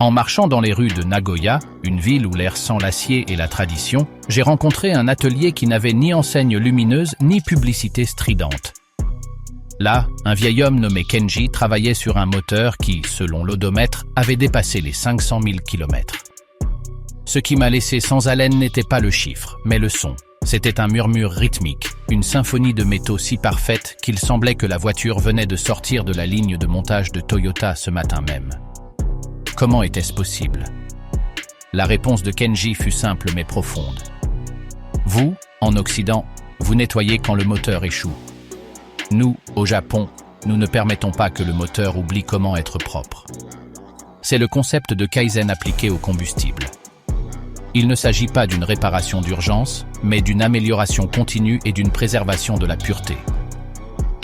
En marchant dans les rues de Nagoya, une ville où l'air sent l'acier et la tradition, j'ai rencontré un atelier qui n'avait ni enseigne lumineuse ni publicité stridente. Là, un vieil homme nommé Kenji travaillait sur un moteur qui, selon l'odomètre, avait dépassé les 500 000 km. Ce qui m'a laissé sans haleine n'était pas le chiffre, mais le son. C'était un murmure rythmique, une symphonie de métaux si parfaite qu'il semblait que la voiture venait de sortir de la ligne de montage de Toyota ce matin même. Comment était-ce possible? La réponse de Kenji fut simple mais profonde. Vous, en Occident, vous nettoyez quand le moteur échoue. Nous, au Japon, nous ne permettons pas que le moteur oublie comment être propre. C'est le concept de Kaizen appliqué au combustible. Il ne s'agit pas d'une réparation d'urgence, mais d'une amélioration continue et d'une préservation de la pureté.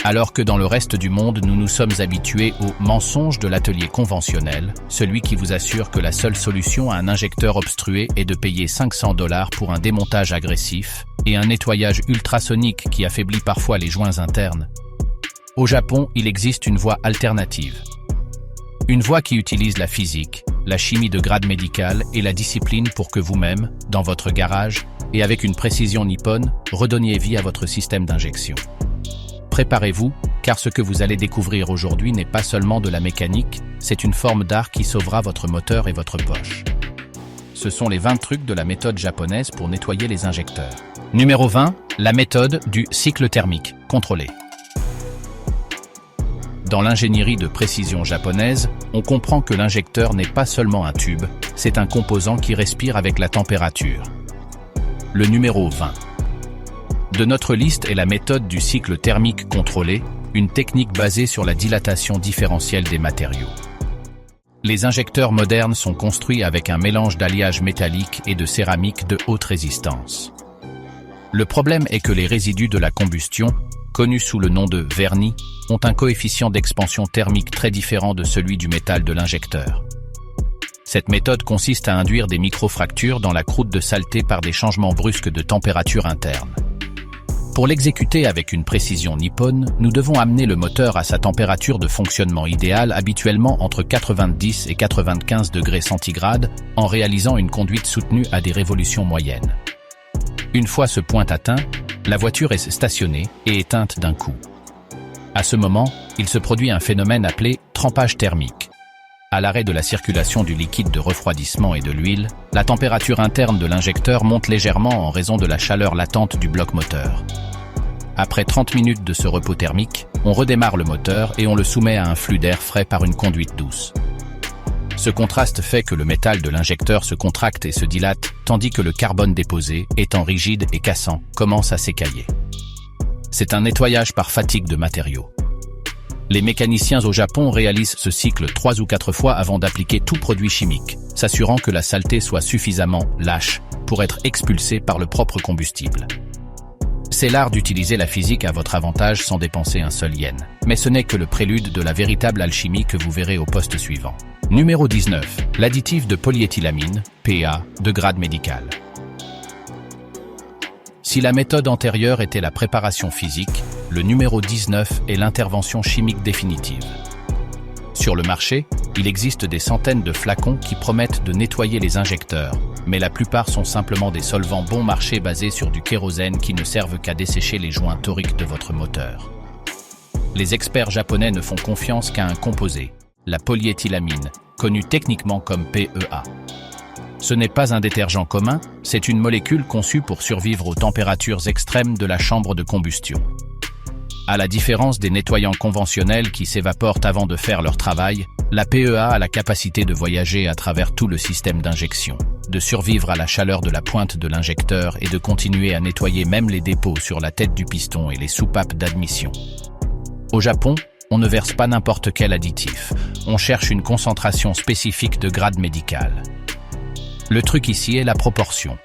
Alors que dans le reste du monde, nous nous sommes habitués au mensonge de l'atelier conventionnel, celui qui vous assure que la seule solution à un injecteur obstrué est de payer $500 pour un démontage agressif et un nettoyage ultrasonique qui affaiblit parfois les joints internes. Au Japon, il existe une voie alternative. Une voie qui utilise la physique, la chimie de grade médical et la discipline pour que vous-même, dans votre garage, et avec une précision nippone, redonniez vie à votre système d'injection. Préparez-vous, car ce que vous allez découvrir aujourd'hui n'est pas seulement de la mécanique, c'est une forme d'art qui sauvera votre moteur et votre poche. Ce sont les 20 trucs de la méthode japonaise pour nettoyer les injecteurs. Numéro 20, la méthode du cycle thermique contrôlé. Dans l'ingénierie de précision japonaise, on comprend que l'injecteur n'est pas seulement un tube, c'est un composant qui respire avec la température. Le numéro 20. De notre liste est la méthode du cycle thermique contrôlé, une technique basée sur la dilatation différentielle des matériaux. Les injecteurs modernes sont construits avec un mélange d'alliage métallique et de céramique de haute résistance. Le problème est que les résidus de la combustion, connus sous le nom de vernis, ont un coefficient d'expansion thermique très différent de celui du métal de l'injecteur. Cette méthode consiste à induire des microfractures dans la croûte de saleté par des changements brusques de température interne. Pour l'exécuter avec une précision nippone, nous devons amener le moteur à sa température de fonctionnement idéale, habituellement entre 90 et 95 degrés centigrades, en réalisant une conduite soutenue à des révolutions moyennes. Une fois ce point atteint, la voiture est stationnée et éteinte d'un coup. À ce moment, il se produit un phénomène appelé trempage thermique. À l'arrêt de la circulation du liquide de refroidissement et de l'huile, la température interne de l'injecteur monte légèrement en raison de la chaleur latente du bloc moteur. Après 30 minutes de ce repos thermique, on redémarre le moteur et on le soumet à un flux d'air frais par une conduite douce. Ce contraste fait que le métal de l'injecteur se contracte et se dilate, tandis que le carbone déposé, étant rigide et cassant, commence à s'écailler. C'est un nettoyage par fatigue de matériaux. Les mécaniciens au Japon réalisent ce cycle 3 ou 4 fois avant d'appliquer tout produit chimique, s'assurant que la saleté soit suffisamment lâche pour être expulsée par le propre combustible. C'est l'art d'utiliser la physique à votre avantage sans dépenser un seul yen. Mais ce n'est que le prélude de la véritable alchimie que vous verrez au poste suivant. Numéro 19. L'additif de polyéthylamine, PA, de grade médical. Si la méthode antérieure était la préparation physique, le numéro 19 est l'intervention chimique définitive. Sur le marché, il existe des centaines de flacons qui promettent de nettoyer les injecteurs, mais la plupart sont simplement des solvants bon marché basés sur du kérosène qui ne servent qu'à dessécher les joints toriques de votre moteur. Les experts japonais ne font confiance qu'à un composé, la polyéthylamine, connue techniquement comme PEA. Ce n'est pas un détergent commun, c'est une molécule conçue pour survivre aux températures extrêmes de la chambre de combustion. À la différence des nettoyants conventionnels qui s'évaporent avant de faire leur travail, la PEA a la capacité de voyager à travers tout le système d'injection, de survivre à la chaleur de la pointe de l'injecteur et de continuer à nettoyer même les dépôts sur la tête du piston et les soupapes d'admission. Au Japon, on ne verse pas n'importe quel additif, on cherche une concentration spécifique de grade médical. Le truc ici est la proportion.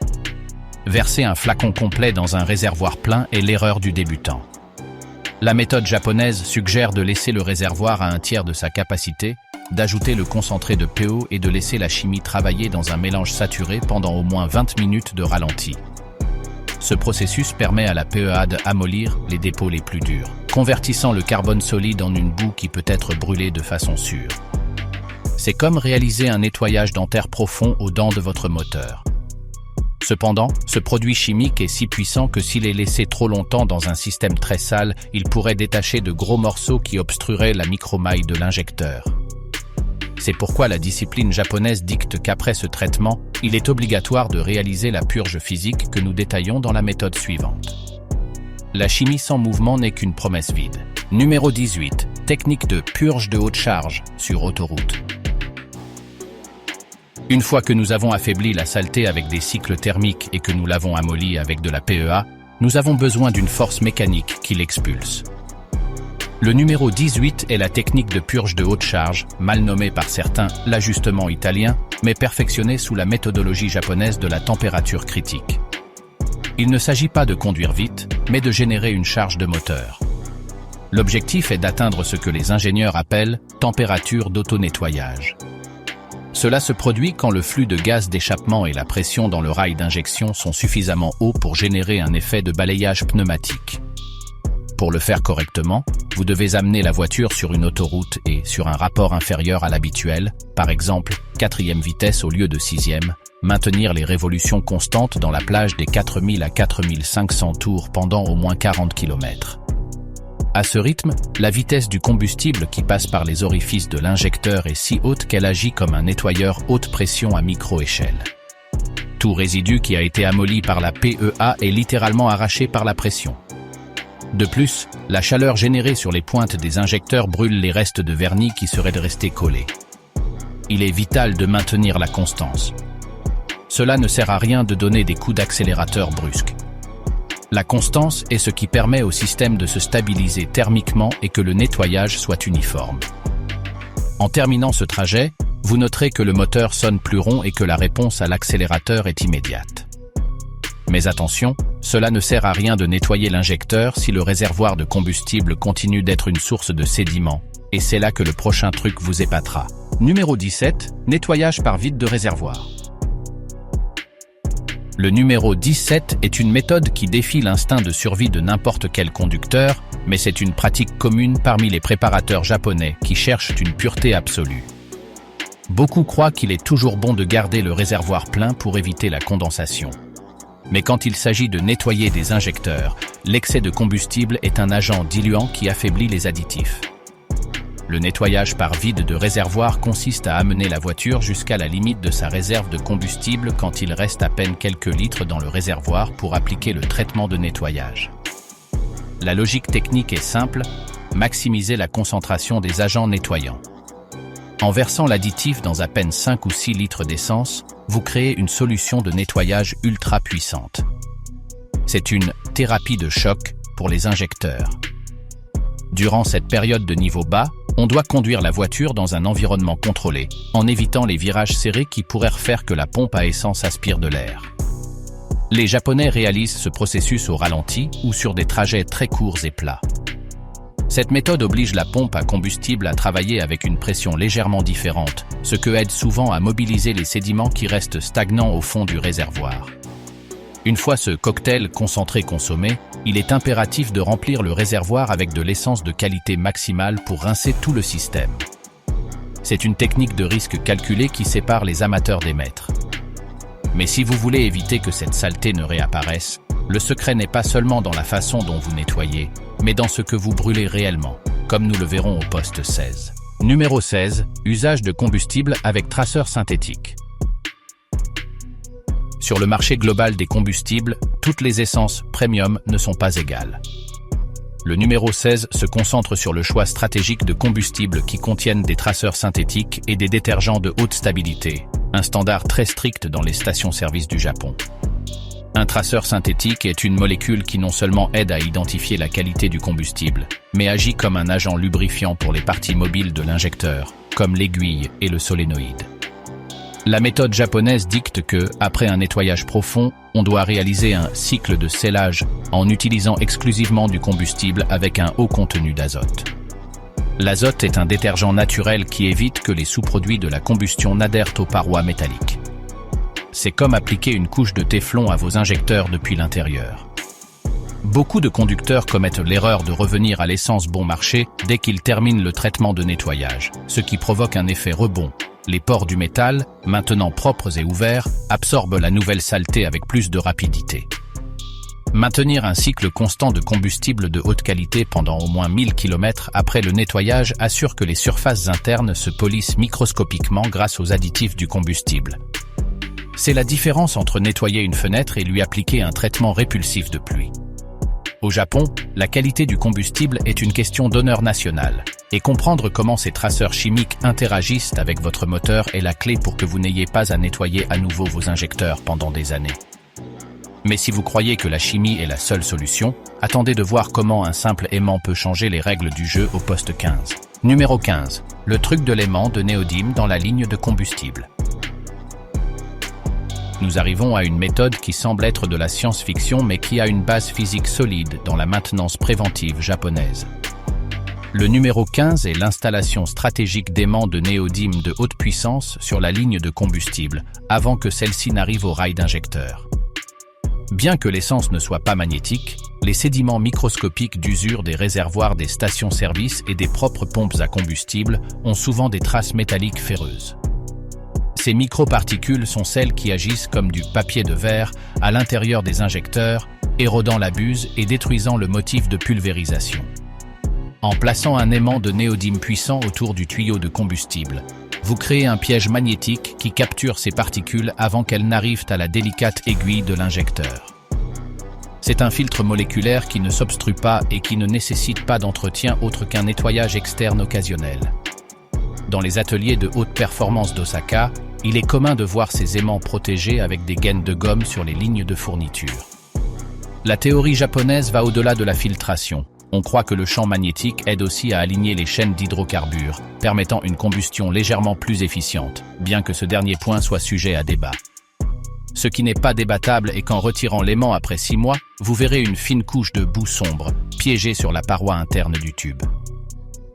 Verser un flacon complet dans un réservoir plein est l'erreur du débutant. La méthode japonaise suggère de laisser le réservoir à un tiers de sa capacité, d'ajouter le concentré de PO et de laisser la chimie travailler dans un mélange saturé pendant au moins 20 minutes de ralenti. Ce processus permet à la PEA d'amollir les dépôts les plus durs, convertissant le carbone solide en une boue qui peut être brûlée de façon sûre. C'est comme réaliser un nettoyage dentaire profond aux dents de votre moteur. Cependant, ce produit chimique est si puissant que s'il est laissé trop longtemps dans un système très sale, il pourrait détacher de gros morceaux qui obstrueraient la micromaille de l'injecteur. C'est pourquoi la discipline japonaise dicte qu'après ce traitement, il est obligatoire de réaliser la purge physique que nous détaillons dans la méthode suivante. La chimie sans mouvement n'est qu'une promesse vide. Numéro 18. Technique de purge de haute charge sur autoroute. Une fois que nous avons affaibli la saleté avec des cycles thermiques et que nous l'avons amollie avec de la PEA, nous avons besoin d'une force mécanique qui l'expulse. Le numéro 18 est la technique de purge de haute charge, mal nommée par certains l'ajustement italien, mais perfectionnée sous la méthodologie japonaise de la température critique. Il ne s'agit pas de conduire vite, mais de générer une charge de moteur. L'objectif est d'atteindre ce que les ingénieurs appellent température d'auto-nettoyage. Cela se produit quand le flux de gaz d'échappement et la pression dans le rail d'injection sont suffisamment hauts pour générer un effet de balayage pneumatique. Pour le faire correctement, vous devez amener la voiture sur une autoroute et sur un rapport inférieur à l'habituel, par exemple 4e vitesse au lieu de 6e, maintenir les révolutions constantes dans la plage des 4000 à 4500 tours pendant au moins 40 km. À ce rythme, la vitesse du combustible qui passe par les orifices de l'injecteur est si haute qu'elle agit comme un nettoyeur haute pression à micro-échelle. Tout résidu qui a été amolli par la PEA est littéralement arraché par la pression. De plus, la chaleur générée sur les pointes des injecteurs brûle les restes de vernis qui seraient restés collés. Il est vital de maintenir la constance. Cela ne sert à rien de donner des coups d'accélérateur brusques. La constance est ce qui permet au système de se stabiliser thermiquement et que le nettoyage soit uniforme. En terminant ce trajet, vous noterez que le moteur sonne plus rond et que la réponse à l'accélérateur est immédiate. Mais attention, cela ne sert à rien de nettoyer l'injecteur si le réservoir de combustible continue d'être une source de sédiments, et c'est là que le prochain truc vous épatera. Numéro 17, nettoyage par vide de réservoir. Le numéro 17 est une méthode qui défie l'instinct de survie de n'importe quel conducteur, mais c'est une pratique commune parmi les préparateurs japonais qui cherchent une pureté absolue. Beaucoup croient qu'il est toujours bon de garder le réservoir plein pour éviter la condensation. Mais quand il s'agit de nettoyer des injecteurs, l'excès de combustible est un agent diluant qui affaiblit les additifs. Le nettoyage par vide de réservoir consiste à amener la voiture jusqu'à la limite de sa réserve de combustible quand il reste à peine quelques litres dans le réservoir pour appliquer le traitement de nettoyage. La logique technique est simple, maximiser la concentration des agents nettoyants. En versant l'additif dans à peine 5 ou 6 litres d'essence, vous créez une solution de nettoyage ultra puissante. C'est une thérapie de choc pour les injecteurs. Durant cette période de niveau bas, on doit conduire la voiture dans un environnement contrôlé, en évitant les virages serrés qui pourraient faire que la pompe à essence aspire de l'air. Les Japonais réalisent ce processus au ralenti ou sur des trajets très courts et plats. Cette méthode oblige la pompe à combustible à travailler avec une pression légèrement différente, ce qui aide souvent à mobiliser les sédiments qui restent stagnants au fond du réservoir. Une fois ce cocktail concentré consommé, il est impératif de remplir le réservoir avec de l'essence de qualité maximale pour rincer tout le système. C'est une technique de risque calculée qui sépare les amateurs des maîtres. Mais si vous voulez éviter que cette saleté ne réapparaisse, le secret n'est pas seulement dans la façon dont vous nettoyez, mais dans ce que vous brûlez réellement, comme nous le verrons au poste 16. Numéro 16, usage de combustible avec traceur synthétique. Sur le marché global des combustibles, toutes les essences premium ne sont pas égales. Le numéro 16 se concentre sur le choix stratégique de combustibles qui contiennent des traceurs synthétiques et des détergents de haute stabilité, un standard très strict dans les stations-service du Japon. Un traceur synthétique est une molécule qui non seulement aide à identifier la qualité du combustible, mais agit comme un agent lubrifiant pour les parties mobiles de l'injecteur, comme l'aiguille et le solénoïde. La méthode japonaise dicte que, après un nettoyage profond, on doit réaliser un cycle de scellage en utilisant exclusivement du combustible avec un haut contenu d'azote. L'azote est un détergent naturel qui évite que les sous-produits de la combustion n'adhèrent aux parois métalliques. C'est comme appliquer une couche de téflon à vos injecteurs depuis l'intérieur. Beaucoup de conducteurs commettent l'erreur de revenir à l'essence bon marché dès qu'ils terminent le traitement de nettoyage, ce qui provoque un effet rebond. Les pores du métal, maintenant propres et ouverts, absorbent la nouvelle saleté avec plus de rapidité. Maintenir un cycle constant de combustible de haute qualité pendant au moins 1000 km après le nettoyage assure que les surfaces internes se polissent microscopiquement grâce aux additifs du combustible. C'est la différence entre nettoyer une fenêtre et lui appliquer un traitement répulsif de pluie. Au Japon, la qualité du combustible est une question d'honneur national, et comprendre comment ces traceurs chimiques interagissent avec votre moteur est la clé pour que vous n'ayez pas à nettoyer à nouveau vos injecteurs pendant des années. Mais si vous croyez que la chimie est la seule solution, attendez de voir comment un simple aimant peut changer les règles du jeu au poste 15. Numéro 15. Le truc de l'aimant de néodyme dans la ligne de combustible. Nous arrivons à une méthode qui semble être de la science-fiction mais qui a une base physique solide dans la maintenance préventive japonaise. Le numéro 15 est l'installation stratégique d'aimants de néodyme de haute puissance sur la ligne de combustible, avant que celle-ci n'arrive au rail d'injecteur. Bien que l'essence ne soit pas magnétique, les sédiments microscopiques d'usure des réservoirs des stations-service et des propres pompes à combustible ont souvent des traces métalliques ferreuses. Ces microparticules sont celles qui agissent comme du papier de verre à l'intérieur des injecteurs, érodant la buse et détruisant le motif de pulvérisation. En plaçant un aimant de néodyme puissant autour du tuyau de combustible, vous créez un piège magnétique qui capture ces particules avant qu'elles n'arrivent à la délicate aiguille de l'injecteur. C'est un filtre moléculaire qui ne s'obstrue pas et qui ne nécessite pas d'entretien autre qu'un nettoyage externe occasionnel. Dans les ateliers de haute performance d'Osaka, il est commun de voir ces aimants protégés avec des gaines de gomme sur les lignes de fourniture. La théorie japonaise va au-delà de la filtration. On croit que le champ magnétique aide aussi à aligner les chaînes d'hydrocarbures, permettant une combustion légèrement plus efficiente, bien que ce dernier point soit sujet à débat. Ce qui n'est pas débattable est qu'en retirant l'aimant après 6 mois, vous verrez une fine couche de boue sombre, piégée sur la paroi interne du tube.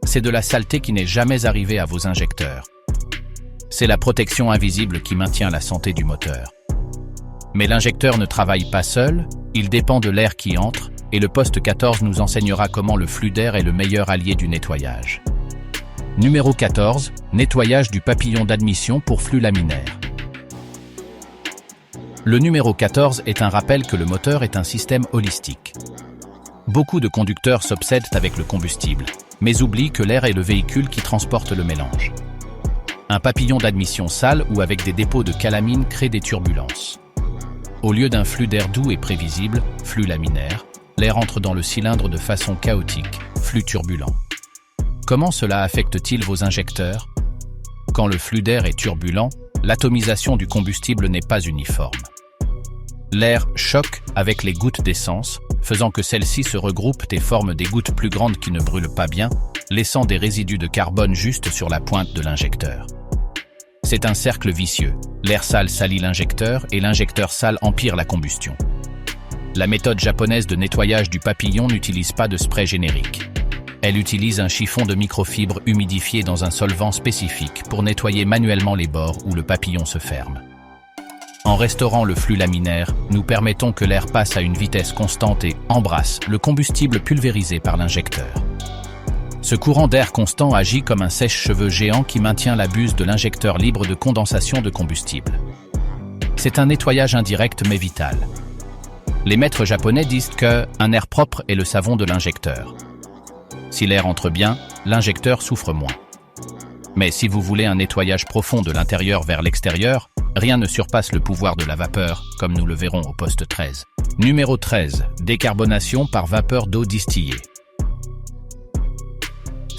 C'est de la saleté qui n'est jamais arrivée à vos injecteurs. C'est la protection invisible qui maintient la santé du moteur. Mais l'injecteur ne travaille pas seul, il dépend de l'air qui entre, et le poste 14 nous enseignera comment le flux d'air est le meilleur allié du nettoyage. Numéro 14, nettoyage du papillon d'admission pour flux laminaire. Le numéro 14 est un rappel que le moteur est un système holistique. Beaucoup de conducteurs s'obsèdent avec le combustible, mais oublient que l'air est le véhicule qui transporte le mélange. Un papillon d'admission sale ou avec des dépôts de calamine crée des turbulences. Au lieu d'un flux d'air doux et prévisible, flux laminaire, l'air entre dans le cylindre de façon chaotique, flux turbulent. Comment cela affecte-t-il vos injecteurs? Quand le flux d'air est turbulent, l'atomisation du combustible n'est pas uniforme. L'air choque avec les gouttes d'essence, faisant que celles-ci se regroupent et forment des gouttes plus grandes qui ne brûlent pas bien, laissant des résidus de carbone juste sur la pointe de l'injecteur. C'est un cercle vicieux. L'air sale salit l'injecteur et l'injecteur sale empire la combustion. La méthode japonaise de nettoyage du papillon n'utilise pas de spray générique. Elle utilise un chiffon de microfibres humidifié dans un solvant spécifique pour nettoyer manuellement les bords où le papillon se ferme. En restaurant le flux laminaire, nous permettons que l'air passe à une vitesse constante et embrasse le combustible pulvérisé par l'injecteur. Ce courant d'air constant agit comme un sèche-cheveux géant qui maintient la buse de l'injecteur libre de condensation de combustible. C'est un nettoyage indirect mais vital. Les maîtres japonais disent que un air propre est le savon de l'injecteur. Si l'air entre bien, l'injecteur souffre moins. Mais si vous voulez un nettoyage profond de l'intérieur vers l'extérieur, rien ne surpasse le pouvoir de la vapeur, comme nous le verrons au poste 13. Numéro 13. Décarbonation par vapeur d'eau distillée.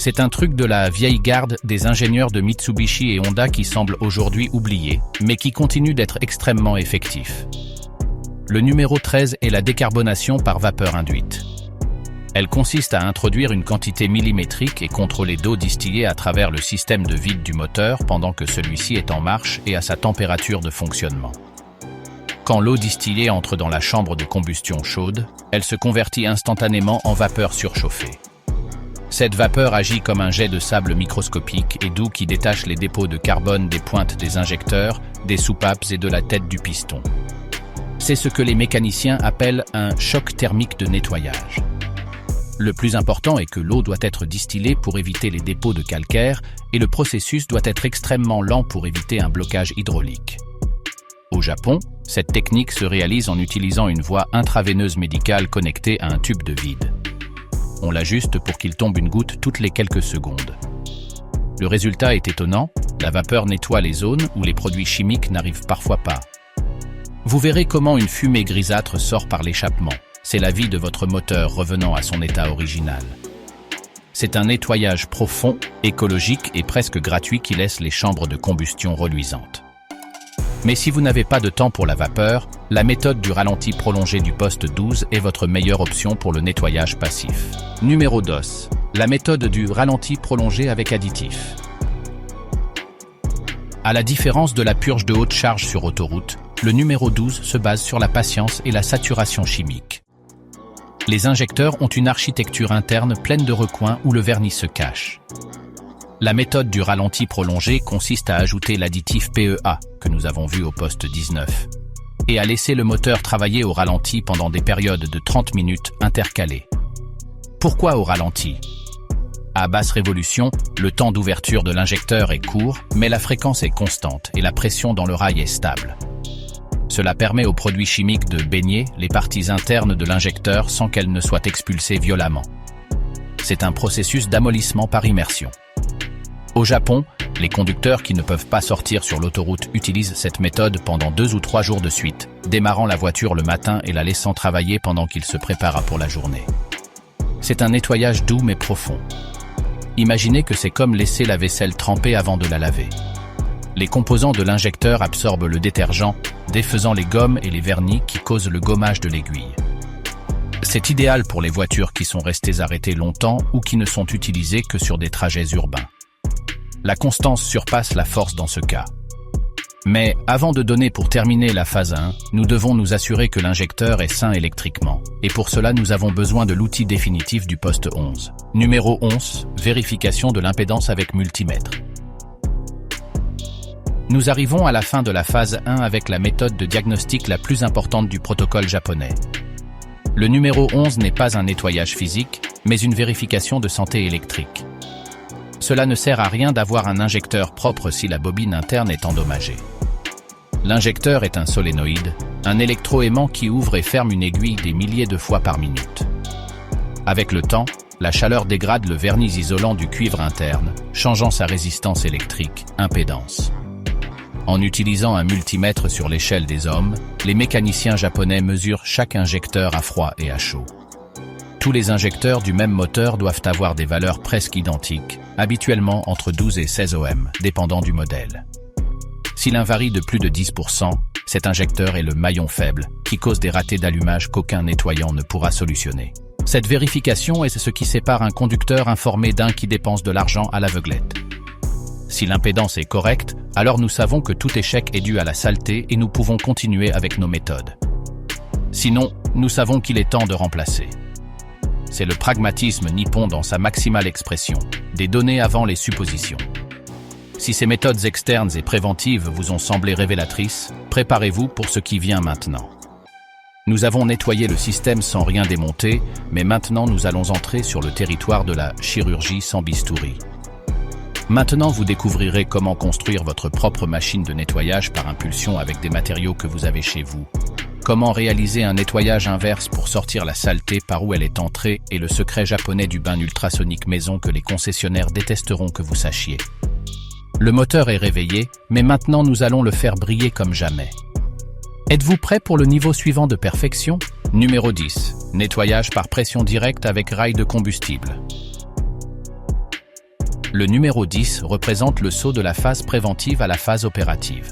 C'est un truc de la vieille garde des ingénieurs de Mitsubishi et Honda qui semble aujourd'hui oublié, mais qui continue d'être extrêmement effectif. Le numéro 13 est la décarbonation par vapeur induite. Elle consiste à introduire une quantité millimétrique et contrôlée d'eau distillée à travers le système de vide du moteur pendant que celui-ci est en marche et à sa température de fonctionnement. Quand l'eau distillée entre dans la chambre de combustion chaude, elle se convertit instantanément en vapeur surchauffée. Cette vapeur agit comme un jet de sable microscopique et doux qui détache les dépôts de carbone des pointes des injecteurs, des soupapes et de la tête du piston. C'est ce que les mécaniciens appellent un choc thermique de nettoyage. Le plus important est que l'eau doit être distillée pour éviter les dépôts de calcaire et le processus doit être extrêmement lent pour éviter un blocage hydraulique. Au Japon, cette technique se réalise en utilisant une voie intraveineuse médicale connectée à un tube de vide. On l'ajuste pour qu'il tombe une goutte toutes les quelques secondes. Le résultat est étonnant, la vapeur nettoie les zones où les produits chimiques n'arrivent parfois pas. Vous verrez comment une fumée grisâtre sort par l'échappement. C'est la vie de votre moteur revenant à son état original. C'est un nettoyage profond, écologique et presque gratuit qui laisse les chambres de combustion reluisantes. Mais si vous n'avez pas de temps pour la vapeur, la méthode du ralenti prolongé du poste 12 est votre meilleure option pour le nettoyage passif. Numéro 2. La méthode du ralenti prolongé avec additif. À la différence de la purge de haute charge sur autoroute, le numéro 12 se base sur la patience et la saturation chimique. Les injecteurs ont une architecture interne pleine de recoins où le vernis se cache. La méthode du ralenti prolongé consiste à ajouter l'additif PEA, que nous avons vu au poste 19, et à laisser le moteur travailler au ralenti pendant des périodes de 30 minutes intercalées. Pourquoi au ralenti ? À basse révolution, le temps d'ouverture de l'injecteur est court, mais la fréquence est constante et la pression dans le rail est stable. Cela permet aux produits chimiques de baigner les parties internes de l'injecteur sans qu'elles ne soient expulsées violemment. C'est un processus d'amollissement par immersion. Au Japon, les conducteurs qui ne peuvent pas sortir sur l'autoroute utilisent cette méthode pendant 2 ou 3 jours de suite, démarrant la voiture le matin et la laissant travailler pendant qu'il se prépare pour la journée. C'est un nettoyage doux mais profond. Imaginez que c'est comme laisser la vaisselle tremper avant de la laver. Les composants de l'injecteur absorbent le détergent, défaisant les gommes et les vernis qui causent le gommage de l'aiguille. C'est idéal pour les voitures qui sont restées arrêtées longtemps ou qui ne sont utilisées que sur des trajets urbains. La constance surpasse la force dans ce cas. Mais avant de donner pour terminer la phase 1, nous devons nous assurer que l'injecteur est sain électriquement. Et pour cela, nous avons besoin de l'outil définitif du poste 11. Numéro 11, vérification de l'impédance avec multimètre. Nous arrivons à la fin de la phase 1 avec la méthode de diagnostic la plus importante du protocole japonais. Le numéro 11 n'est pas un nettoyage physique, mais une vérification de santé électrique. Cela ne sert à rien d'avoir un injecteur propre si la bobine interne est endommagée. L'injecteur est un solénoïde, un électroaimant qui ouvre et ferme une aiguille des milliers de fois par minute. Avec le temps, la chaleur dégrade le vernis isolant du cuivre interne, changeant sa résistance électrique, impédance. En utilisant un multimètre sur l'échelle des ohms, les mécaniciens japonais mesurent chaque injecteur à froid et à chaud. Tous les injecteurs du même moteur doivent avoir des valeurs presque identiques, habituellement entre 12 et 16 ohm, dépendant du modèle. S'il varie de plus de 10%, cet injecteur est le maillon faible, qui cause des ratés d'allumage qu'aucun nettoyant ne pourra solutionner. Cette vérification est ce qui sépare un conducteur informé d'un qui dépense de l'argent à l'aveuglette. Si l'impédance est correcte, alors nous savons que tout échec est dû à la saleté et nous pouvons continuer avec nos méthodes. Sinon, nous savons qu'il est temps de remplacer. C'est le pragmatisme nippon dans sa maximale expression, des données avant les suppositions. Si ces méthodes externes et préventives vous ont semblé révélatrices, préparez-vous pour ce qui vient maintenant. Nous avons nettoyé le système sans rien démonter, mais maintenant nous allons entrer sur le territoire de la chirurgie sans bistouri. Maintenant vous découvrirez comment construire votre propre machine de nettoyage par impulsion avec des matériaux que vous avez chez vous. Comment réaliser un nettoyage inverse pour sortir la saleté par où elle est entrée et le secret japonais du bain ultrasonique maison que les concessionnaires détesteront que vous sachiez. Le moteur est réveillé, mais maintenant nous allons le faire briller comme jamais. Êtes-vous prêt pour le niveau suivant de perfection ? Numéro 10. Nettoyage par pression directe avec rail de combustible. Le numéro 10 représente le saut de la phase préventive à la phase opérative.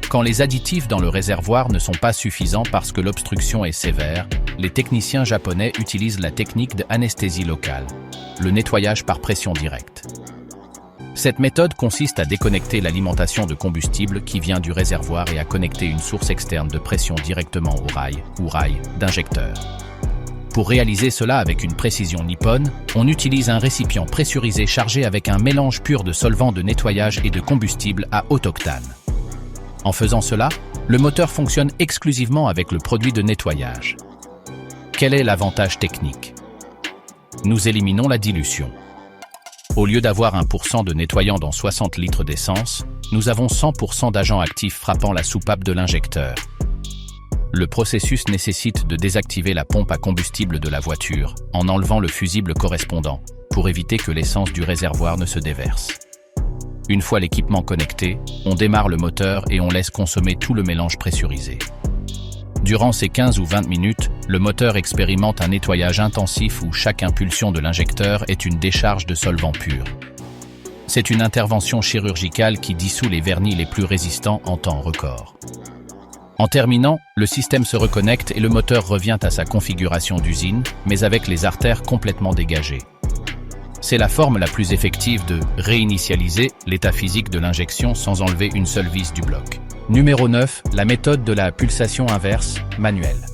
Quand les additifs dans le réservoir ne sont pas suffisants parce que l'obstruction est sévère, les techniciens japonais utilisent la technique de anesthésie locale, le nettoyage par pression directe. Cette méthode consiste à déconnecter l'alimentation de combustible qui vient du réservoir et à connecter une source externe de pression directement au rail ou rail d'injecteur. Pour réaliser cela avec une précision nippone, on utilise un récipient pressurisé chargé avec un mélange pur de solvant de nettoyage et de combustible à haute octane. En faisant cela, Le moteur fonctionne exclusivement avec le produit de nettoyage. Quel est l'avantage technique? Nous éliminons la dilution. Au lieu d'avoir 1% de nettoyant dans 60 litres d'essence, nous avons 100% d'agents actifs frappant la soupape de l'injecteur. Le processus nécessite de désactiver la pompe à combustible de la voiture en enlevant le fusible correspondant pour éviter que l'essence du réservoir ne se déverse. Une fois l'équipement connecté, on démarre le moteur et on laisse consommer tout le mélange pressurisé. Durant ces 15 ou 20 minutes, le moteur expérimente un nettoyage intensif où chaque impulsion de l'injecteur est une décharge de solvant pur. C'est une intervention chirurgicale qui dissout les vernis les plus résistants en temps record. En terminant, le système se reconnecte et le moteur revient à sa configuration d'usine, mais avec les artères complètement dégagées. C'est la forme la plus effective de réinitialiser l'état physique de l'injection sans enlever une seule vis du bloc. Numéro 9, la méthode de la pulsation inverse, manuelle.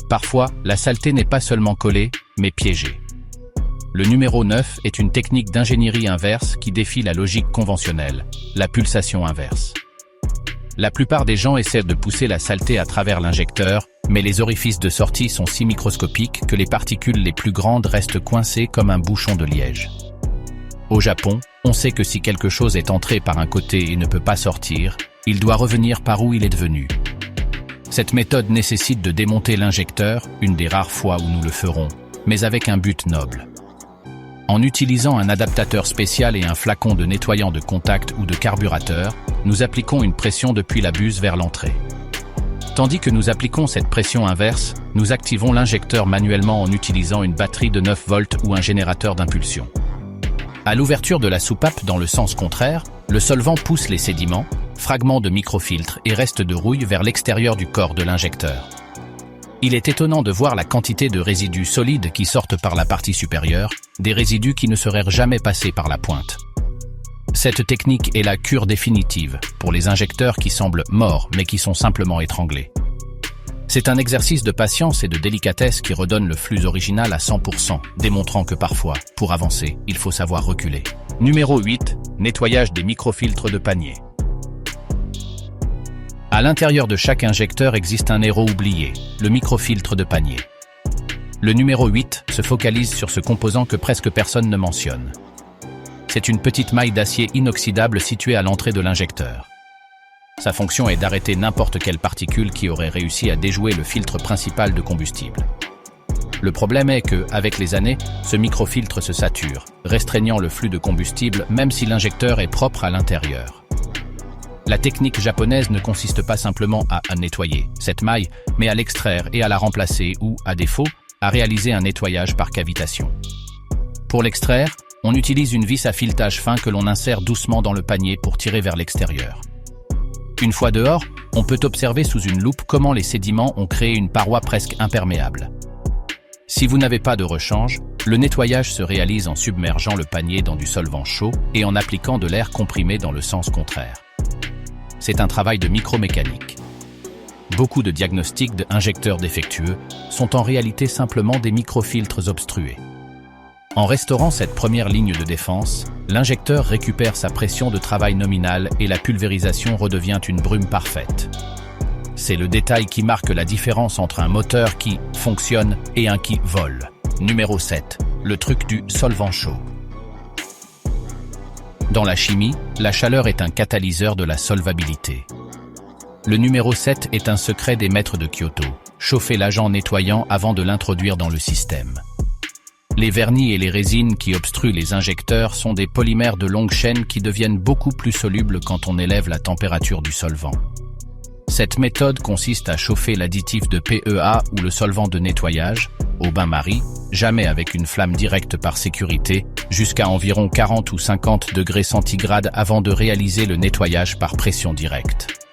Parfois, la saleté n'est pas seulement collée, mais piégée. Le numéro 9 est une technique d'ingénierie inverse qui défie la logique conventionnelle, la pulsation inverse. La plupart des gens essaient de pousser la saleté à travers l'injecteur, mais les orifices de sortie sont si microscopiques que les particules les plus grandes restent coincées comme un bouchon de liège. Au Japon, on sait que si quelque chose est entré par un côté et ne peut pas sortir, il doit revenir par où il est venu. Cette méthode nécessite de démonter l'injecteur, une des rares fois où nous le ferons, mais avec un but noble. En utilisant un adaptateur spécial et un flacon de nettoyant de contact ou de carburateur, nous appliquons une pression depuis la buse vers l'entrée. Tandis que nous appliquons cette pression inverse, nous activons l'injecteur manuellement en utilisant une batterie de 9 volts ou un générateur d'impulsion. À l'ouverture de la soupape dans le sens contraire, le solvant pousse les sédiments, fragments de microfiltres et restes de rouille vers l'extérieur du corps de l'injecteur. Il est étonnant de voir la quantité de résidus solides qui sortent par la partie supérieure, des résidus qui ne seraient jamais passés par la pointe. Cette technique est la cure définitive pour les injecteurs qui semblent morts mais qui sont simplement étranglés. C'est un exercice de patience et de délicatesse qui redonne le flux original à 100%, démontrant que parfois, pour avancer, il faut savoir reculer. Numéro 8. Nettoyage des microfiltres de panier. À l'intérieur de chaque injecteur existe un héros oublié, le microfiltre de panier. Le numéro 8 se focalise sur ce composant que presque personne ne mentionne. C'est une petite maille d'acier inoxydable située à l'entrée de l'injecteur. Sa fonction est d'arrêter n'importe quelle particule qui aurait réussi à déjouer le filtre principal de combustible. Le problème est que, avec les années, ce microfiltre se sature, restreignant le flux de combustible même si l'injecteur est propre à l'intérieur. La technique japonaise ne consiste pas simplement à nettoyer cette maille, mais à l'extraire et à la remplacer ou, à défaut, à réaliser un nettoyage par cavitation. Pour l'extraire, on utilise une vis à filetage fin que l'on insère doucement dans le panier pour tirer vers l'extérieur. Une fois dehors, on peut observer sous une loupe comment les sédiments ont créé une paroi presque imperméable. Si vous n'avez pas de rechange, le nettoyage se réalise en submergeant le panier dans du solvant chaud et en appliquant de l'air comprimé dans le sens contraire. C'est un travail de micromécanique. Beaucoup de diagnostics d'injecteurs défectueux sont en réalité simplement des microfiltres obstrués. En restaurant cette première ligne de défense, l'injecteur récupère sa pression de travail nominale et la pulvérisation redevient une brume parfaite. C'est le détail qui marque la différence entre un moteur qui fonctionne et un qui vole. Numéro 7. Le truc du solvant chaud. Dans la chimie, la chaleur est un catalyseur de la solvabilité. Le numéro 7 est un secret des maîtres de Kyoto. Chauffer l'agent nettoyant avant de l'introduire dans le système. Les vernis et les résines qui obstruent les injecteurs sont des polymères de longue chaîne qui deviennent beaucoup plus solubles quand on élève la température du solvant. Cette méthode consiste à chauffer l'additif de PEA ou le solvant de nettoyage, au bain-marie, jamais avec une flamme directe par sécurité, jusqu'à environ 40 ou 50 degrés centigrades avant de réaliser le nettoyage par pression directe.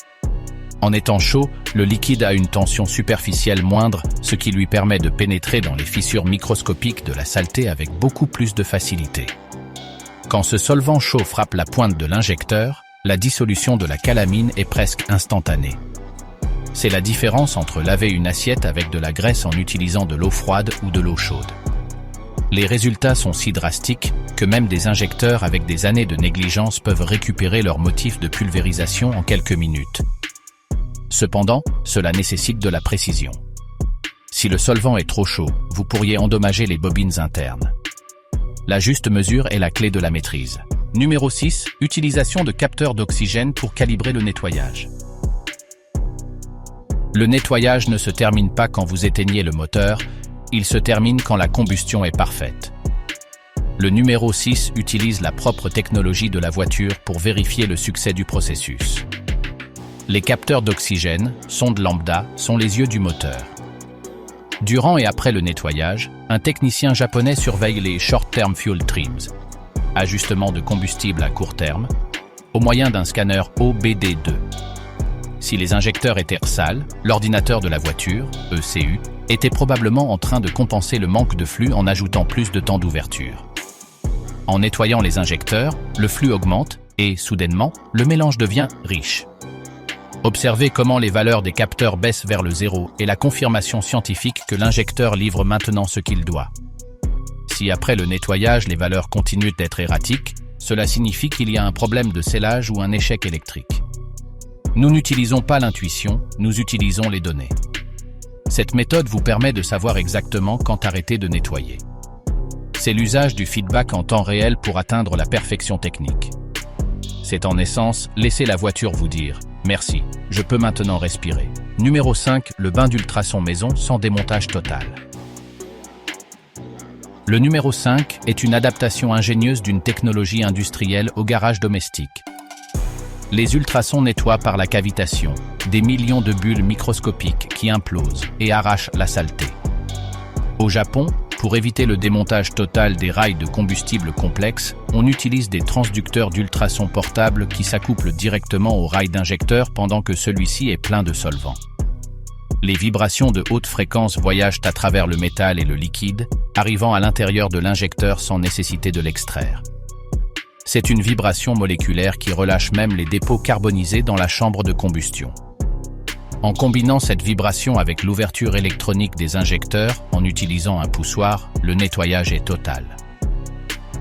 En étant chaud, le liquide a une tension superficielle moindre, ce qui lui permet de pénétrer dans les fissures microscopiques de la saleté avec beaucoup plus de facilité. Quand ce solvant chaud frappe la pointe de l'injecteur, la dissolution de la calamine est presque instantanée. C'est la différence entre laver une assiette avec de la graisse en utilisant de l'eau froide ou de l'eau chaude. Les résultats sont si drastiques que même des injecteurs avec des années de négligence peuvent récupérer leur motif de pulvérisation en quelques minutes. Cependant, cela nécessite de la précision. Si le solvant est trop chaud, vous pourriez endommager les bobines internes. La juste mesure est la clé de la maîtrise. Numéro 6. Utilisation de capteurs d'oxygène pour calibrer le nettoyage. Le nettoyage ne se termine pas quand vous éteignez le moteur, il se termine quand la combustion est parfaite. Le numéro 6 utilise la propre technologie de la voiture pour vérifier le succès du processus. Les capteurs d'oxygène, sondes lambda, sont les yeux du moteur. Durant et après le nettoyage, un technicien japonais surveille les Short-Term Fuel Trims, ajustement de combustible à court terme, au moyen d'un scanner OBD2. Si les injecteurs étaient sales, l'ordinateur de la voiture, ECU, était probablement en train de compenser le manque de flux en ajoutant plus de temps d'ouverture. En nettoyant les injecteurs, le flux augmente et, soudainement, le mélange devient riche. Observez comment les valeurs des capteurs baissent vers le zéro et la confirmation scientifique que l'injecteur livre maintenant ce qu'il doit. Si après le nettoyage les valeurs continuent d'être erratiques, cela signifie qu'il y a un problème de scellage ou un échec électrique. Nous n'utilisons pas l'intuition, nous utilisons les données. Cette méthode vous permet de savoir exactement quand arrêter de nettoyer. C'est l'usage du feedback en temps réel pour atteindre la perfection technique. C'est en essence, laisser la voiture vous dire « Merci, je peux maintenant respirer ». Numéro 5. Le bain d'ultrasons maison sans démontage total. Le numéro 5 est une adaptation ingénieuse d'une technologie industrielle au garage domestique. Les ultrasons nettoient par la cavitation des millions de bulles microscopiques qui implosent et arrachent la saleté. Au Japon, pour éviter le démontage total des rails de combustible complexes, on utilise des transducteurs d'ultrasons portables qui s'accouplent directement au rail d'injecteur pendant que celui-ci est plein de solvant. Les vibrations de haute fréquence voyagent à travers le métal et le liquide, arrivant à l'intérieur de l'injecteur sans nécessité de l'extraire. C'est une vibration moléculaire qui relâche même les dépôts carbonisés dans la chambre de combustion. En combinant cette vibration avec l'ouverture électronique des injecteurs, en utilisant un poussoir, le nettoyage est total.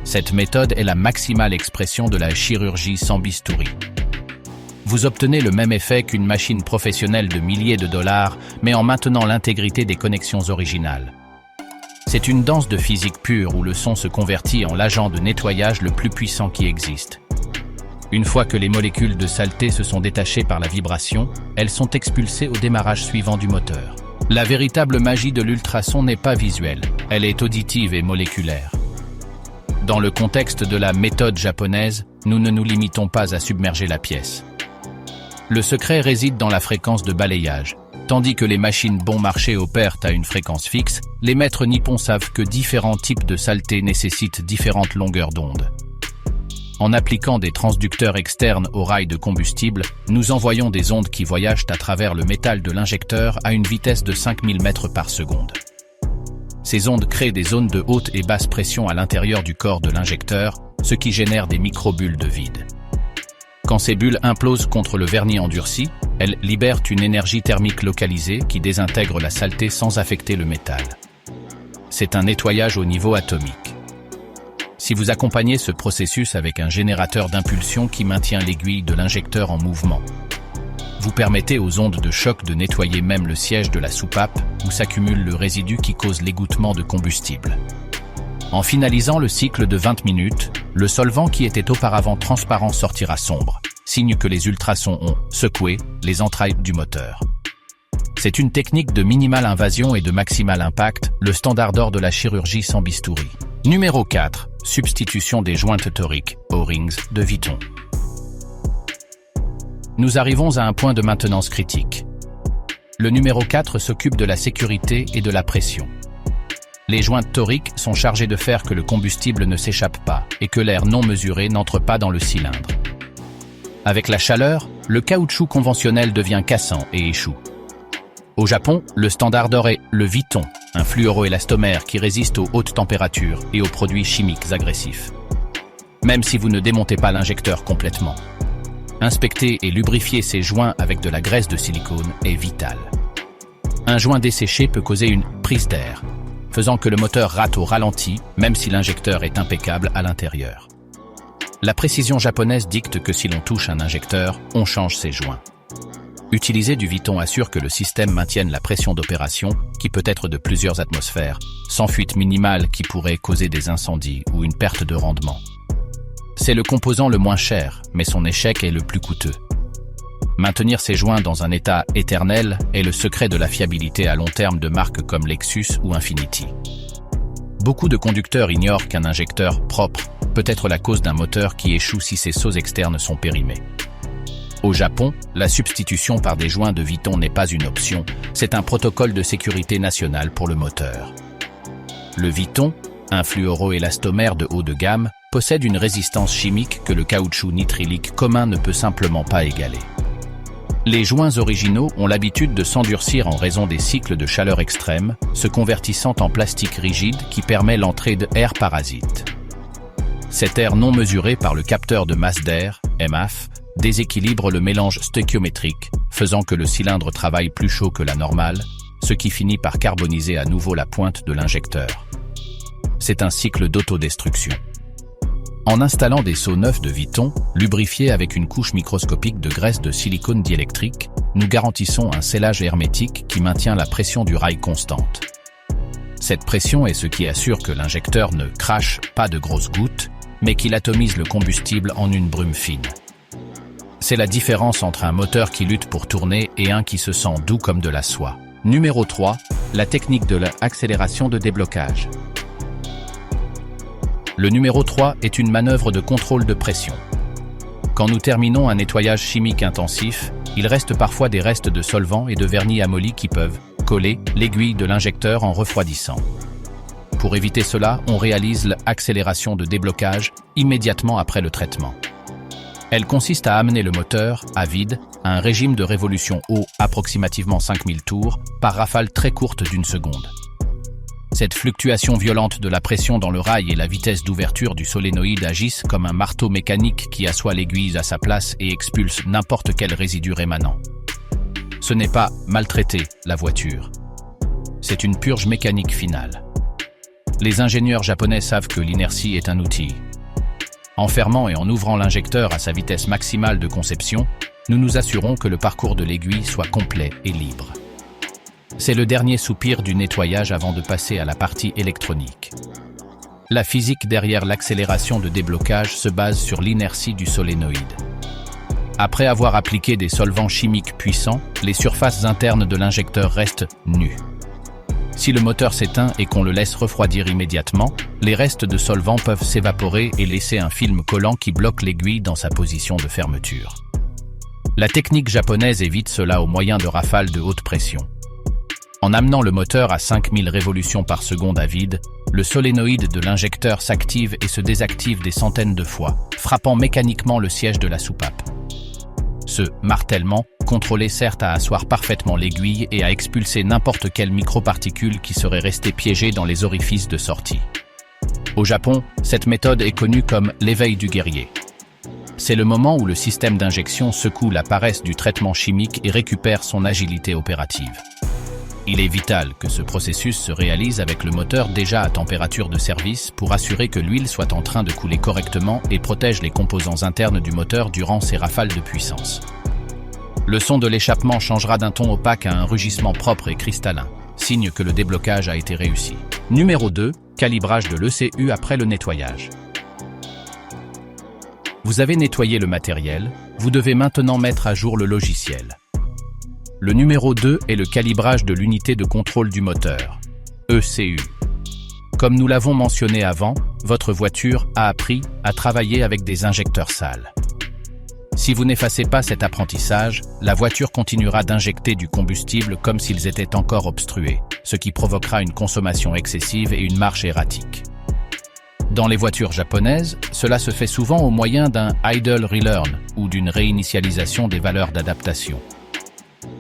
Cette méthode est la maximale expression de la chirurgie sans bistouri. Vous obtenez le même effet qu'une machine professionnelle de milliers de dollars, mais en maintenant l'intégrité des connexions originales. C'est une danse de physique pure où le son se convertit en l'agent de nettoyage le plus puissant qui existe. Une fois que les molécules de saleté se sont détachées par la vibration, elles sont expulsées au démarrage suivant du moteur. La véritable magie de l'ultrason n'est pas visuelle, elle est auditive et moléculaire. Dans le contexte de la méthode japonaise, nous ne nous limitons pas à submerger la pièce. Le secret réside dans la fréquence de balayage. Tandis que les machines bon marché opèrent à une fréquence fixe, les maîtres nippons savent que différents types de saleté nécessitent différentes longueurs d'onde. En appliquant des transducteurs externes aux rails de combustible, nous envoyons des ondes qui voyagent à travers le métal de l'injecteur à une vitesse de 5000 mètres par seconde. Ces ondes créent des zones de haute et basse pression à l'intérieur du corps de l'injecteur, ce qui génère des micro-bulles de vide. Quand ces bulles implosent contre le vernis endurci, elles libèrent une énergie thermique localisée qui désintègre la saleté sans affecter le métal. C'est un nettoyage au niveau atomique. Si vous accompagnez ce processus avec un générateur d'impulsion qui maintient l'aiguille de l'injecteur en mouvement, vous permettez aux ondes de choc de nettoyer même le siège de la soupape où s'accumule le résidu qui cause l'égouttement de combustible. En finalisant le cycle de 20 minutes, le solvant qui était auparavant transparent sortira sombre, signe que les ultrasons ont secoué les entrailles du moteur. C'est une technique de minimale invasion et de maximal impact, le standard d'or de la chirurgie sans bistouri. Numéro 4. Substitution des jointes toriques, O-rings, de Viton. Nous arrivons à un point de maintenance critique. Le numéro 4 s'occupe de la sécurité et de la pression. Les jointes toriques sont chargées de faire que le combustible ne s'échappe pas et que l'air non mesuré n'entre pas dans le cylindre. Avec la chaleur, le caoutchouc conventionnel devient cassant et échoue. Au Japon, le standard d'or est le Viton, un fluoroélastomère qui résiste aux hautes températures et aux produits chimiques agressifs. Même si vous ne démontez pas l'injecteur complètement. Inspecter et lubrifier ces joints avec de la graisse de silicone est vital. Un joint desséché peut causer une prise d'air. faisant que le moteur rate au ralenti, même si l'injecteur est impeccable à l'intérieur. La précision japonaise dicte que si l'on touche un injecteur, on change ses joints. Utiliser du Viton assure que le système maintienne la pression d'opération, qui peut être de plusieurs atmosphères, sans fuite minimale qui pourrait causer des incendies ou une perte de rendement. C'est le composant le moins cher, mais son échec est le plus coûteux. Maintenir ces joints dans un état éternel est le secret de la fiabilité à long terme de marques comme Lexus ou Infiniti. Beaucoup de conducteurs ignorent qu'un injecteur propre peut être la cause d'un moteur qui échoue si ses seaux externes sont périmés. Au Japon, la substitution par des joints de Viton n'est pas une option, c'est un protocole de sécurité nationale pour le moteur. Le Viton, un fluoroélastomère de haut de gamme, possède une résistance chimique que le caoutchouc nitrile commun ne peut simplement pas égaler. Les joints originaux ont l'habitude de s'endurcir en raison des cycles de chaleur extrêmes, se convertissant en plastique rigide qui permet l'entrée d'air parasite. Cet air non mesuré par le capteur de masse d'air, MAF, déséquilibre le mélange stöchiométrique, faisant que le cylindre travaille plus chaud que la normale, ce qui finit par carboniser à nouveau la pointe de l'injecteur. C'est un cycle d'autodestruction. En installant des seaux neufs de Viton, lubrifiés avec une couche microscopique de graisse de silicone diélectrique, nous garantissons un scellage hermétique qui maintient la pression du rail constante. Cette pression est ce qui assure que l'injecteur ne crache pas de grosses gouttes, mais qu'il atomise le combustible en une brume fine. C'est la différence entre un moteur qui lutte pour tourner et un qui se sent doux comme de la soie. Numéro 3, la technique de l'accélération de déblocage. Le numéro 3 est une manœuvre de contrôle de pression. Quand nous terminons un nettoyage chimique intensif, il reste parfois des restes de solvant et de vernis amolli qui peuvent coller l'aiguille de l'injecteur en refroidissant. Pour éviter cela, on réalise l'accélération de déblocage immédiatement après le traitement. Elle consiste à amener le moteur, à vide, à un régime de révolution haut, approximativement 5000 tours, par rafale très courte d'une seconde. Cette fluctuation violente de la pression dans le rail et la vitesse d'ouverture du solénoïde agissent comme un marteau mécanique qui assoit l'aiguille à sa place et expulse n'importe quel résidu rémanent. Ce n'est pas maltraiter la voiture. C'est une purge mécanique finale. Les ingénieurs japonais savent que l'inertie est un outil. En fermant et en ouvrant l'injecteur à sa vitesse maximale de conception, nous nous assurons que le parcours de l'aiguille soit complet et libre. C'est le dernier soupir du nettoyage avant de passer à la partie électronique. La physique derrière l'accélération de déblocage se base sur l'inertie du solénoïde. Après avoir appliqué des solvants chimiques puissants, les surfaces internes de l'injecteur restent nues. Si le moteur s'éteint et qu'on le laisse refroidir immédiatement, les restes de solvant peuvent s'évaporer et laisser un film collant qui bloque l'aiguille dans sa position de fermeture. La technique japonaise évite cela au moyen de rafales de haute pression. En amenant le moteur à 5000 révolutions par seconde à vide, le solénoïde de l'injecteur s'active et se désactive des centaines de fois, frappant mécaniquement le siège de la soupape. Ce martèlement, contrôlé sert à asseoir parfaitement l'aiguille et à expulser n'importe quelle microparticule qui serait restée piégée dans les orifices de sortie. Au Japon, cette méthode est connue comme l'éveil du guerrier. C'est le moment où le système d'injection secoue la paresse du traitement chimique et récupère son agilité opérative. Il est vital que ce processus se réalise avec le moteur déjà à température de service pour assurer que l'huile soit en train de couler correctement et protège les composants internes du moteur durant ces rafales de puissance. Le son de l'échappement changera d'un ton opaque à un rugissement propre et cristallin, signe que le déblocage a été réussi. Numéro 2, calibrage de l'ECU après le nettoyage. Vous avez nettoyé le matériel, vous devez maintenant mettre à jour le logiciel. Le numéro 2 est le calibrage de l'unité de contrôle du moteur, ECU. Comme nous l'avons mentionné avant, votre voiture a appris à travailler avec des injecteurs sales. Si vous n'effacez pas cet apprentissage, la voiture continuera d'injecter du combustible comme s'ils étaient encore obstrués, ce qui provoquera une consommation excessive et une marche erratique. Dans les voitures japonaises, cela se fait souvent au moyen d'un idle relearn ou d'une réinitialisation des valeurs d'adaptation.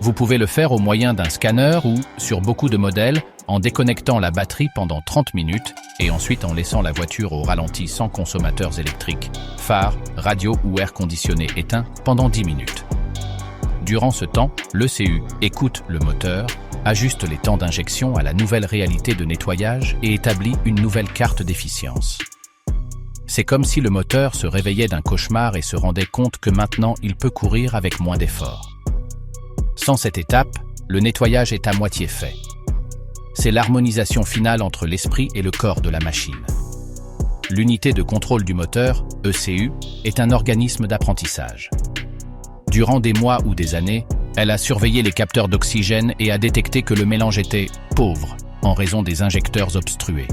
Vous pouvez le faire au moyen d'un scanner ou, sur beaucoup de modèles, en déconnectant la batterie pendant 30 minutes et ensuite en laissant la voiture au ralenti sans consommateurs électriques, phare, radio ou air conditionné éteint pendant 10 minutes. Durant ce temps, l'ECU écoute le moteur, ajuste les temps d'injection à la nouvelle réalité de nettoyage et établit une nouvelle carte d'efficience. C'est comme si le moteur se réveillait d'un cauchemar et se rendait compte que maintenant il peut courir avec moins d'efforts. Sans cette étape, le nettoyage est à moitié fait. C'est l'harmonisation finale entre l'esprit et le corps de la machine. L'unité de contrôle du moteur, ECU, est un organisme d'apprentissage. Durant des mois ou des années, elle a surveillé les capteurs d'oxygène et a détecté que le mélange était pauvre en raison des injecteurs obstrués.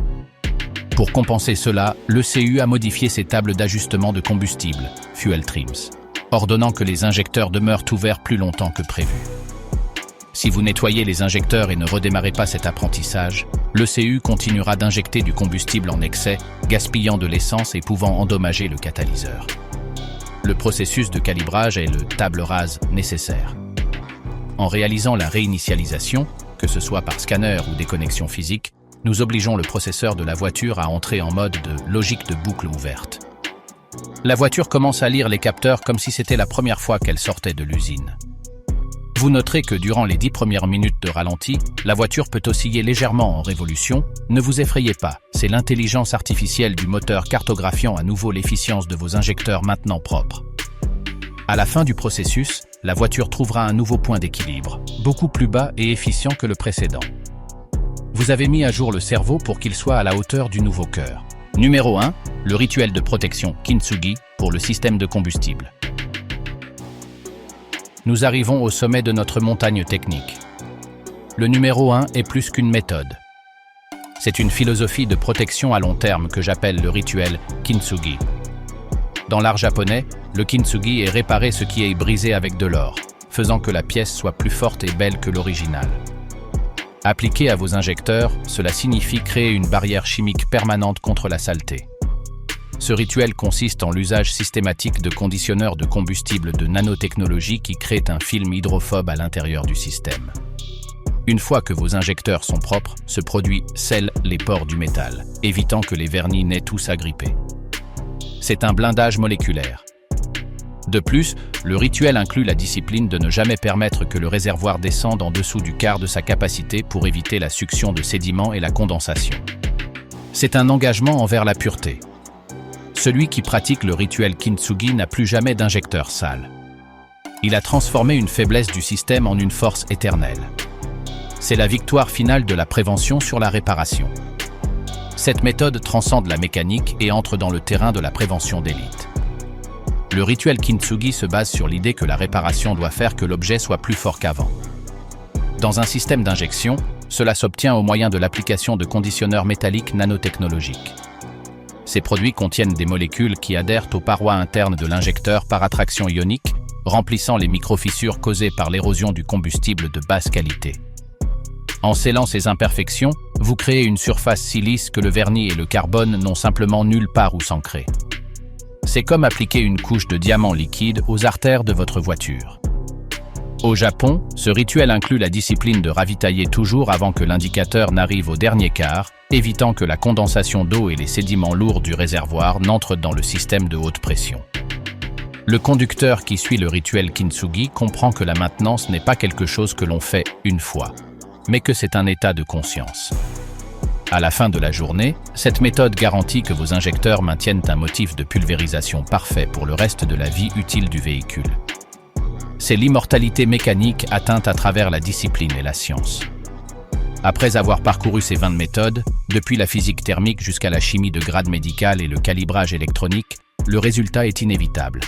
Pour compenser cela, l'ECU a modifié ses tables d'ajustement de combustible, Fuel Trims, ordonnant que les injecteurs demeurent ouverts plus longtemps que prévu. Si vous nettoyez les injecteurs et ne redémarrez pas cet apprentissage, l'ECU continuera d'injecter du combustible en excès, gaspillant de l'essence et pouvant endommager le catalyseur. Le processus de calibrage est le table rase nécessaire. En réalisant la réinitialisation, que ce soit par scanner ou déconnexion physique, nous obligeons le processeur de la voiture à entrer en mode de logique de boucle ouverte. La voiture commence à lire les capteurs comme si c'était la première fois qu'elle sortait de l'usine. Vous noterez que durant les 10 premières minutes de ralenti, la voiture peut osciller légèrement en révolution. Ne vous effrayez pas, c'est l'intelligence artificielle du moteur cartographiant à nouveau l'efficience de vos injecteurs maintenant propres. À la fin du processus, la voiture trouvera un nouveau point d'équilibre, beaucoup plus bas et efficient que le précédent. Vous avez mis à jour le cerveau pour qu'il soit à la hauteur du nouveau cœur. Numéro 1, le rituel de protection Kintsugi pour le système de combustible. Nous arrivons au sommet de notre montagne technique. Le numéro 1 est plus qu'une méthode. C'est une philosophie de protection à long terme que j'appelle le rituel Kintsugi. Dans l'art japonais, le Kintsugi est réparer ce qui est brisé avec de l'or, faisant que la pièce soit plus forte et belle que l'original. Appliqué à vos injecteurs, cela signifie créer une barrière chimique permanente contre la saleté. Ce rituel consiste en l'usage systématique de conditionneurs de combustible de nanotechnologie qui créent un film hydrophobe à l'intérieur du système. Une fois que vos injecteurs sont propres, ce produit scelle les pores du métal, évitant que les vernis n'aient tous à gripper. C'est un blindage moléculaire. De plus, le rituel inclut la discipline de ne jamais permettre que le réservoir descende en dessous du quart de sa capacité pour éviter la succion de sédiments et la condensation. C'est un engagement envers la pureté. Celui qui pratique le rituel Kintsugi n'a plus jamais d'injecteur sale. Il a transformé une faiblesse du système en une force éternelle. C'est la victoire finale de la prévention sur la réparation. Cette méthode transcende la mécanique et entre dans le terrain de la prévention d'élite. Le rituel Kintsugi se base sur l'idée que la réparation doit faire que l'objet soit plus fort qu'avant. Dans un système d'injection, cela s'obtient au moyen de l'application de conditionneurs métalliques nanotechnologiques. Ces produits contiennent des molécules qui adhèrent aux parois internes de l'injecteur par attraction ionique, remplissant les microfissures causées par l'érosion du combustible de basse qualité. En scellant ces imperfections, vous créez une surface si lisse que le vernis et le carbone n'ont simplement nulle part où s'ancrer. C'est comme appliquer une couche de diamant liquide aux artères de votre voiture. Au Japon, ce rituel inclut la discipline de ravitailler toujours avant que l'indicateur n'arrive au dernier quart, évitant que la condensation d'eau et les sédiments lourds du réservoir n'entrent dans le système de haute pression. Le conducteur qui suit le rituel Kintsugi comprend que la maintenance n'est pas quelque chose que l'on fait une fois, mais que c'est un état de conscience. À la fin de la journée, cette méthode garantit que vos injecteurs maintiennent un motif de pulvérisation parfait pour le reste de la vie utile du véhicule. C'est l'immortalité mécanique atteinte à travers la discipline et la science. Après avoir parcouru ces 20 méthodes, depuis la physique thermique jusqu'à la chimie de grade médical et le calibrage électronique, le résultat est inévitable.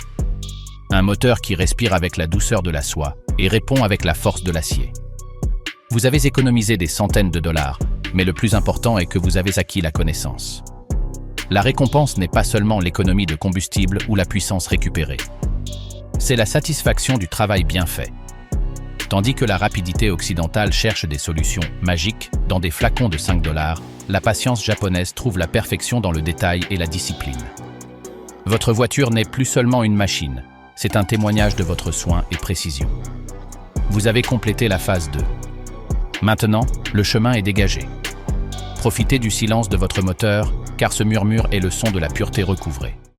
Un moteur qui respire avec la douceur de la soie et répond avec la force de l'acier. Vous avez économisé des centaines de dollars, mais le plus important est que vous avez acquis la connaissance. La récompense n'est pas seulement l'économie de combustible ou la puissance récupérée. C'est la satisfaction du travail bien fait. Tandis que la rapidité occidentale cherche des solutions magiques dans des flacons de 5 $, la patience japonaise trouve la perfection dans le détail et la discipline. Votre voiture n'est plus seulement une machine, c'est un témoignage de votre soin et précision. Vous avez complété la phase 2. Maintenant, le chemin est dégagé. Profitez du silence de votre moteur, car ce murmure est le son de la pureté recouvrée.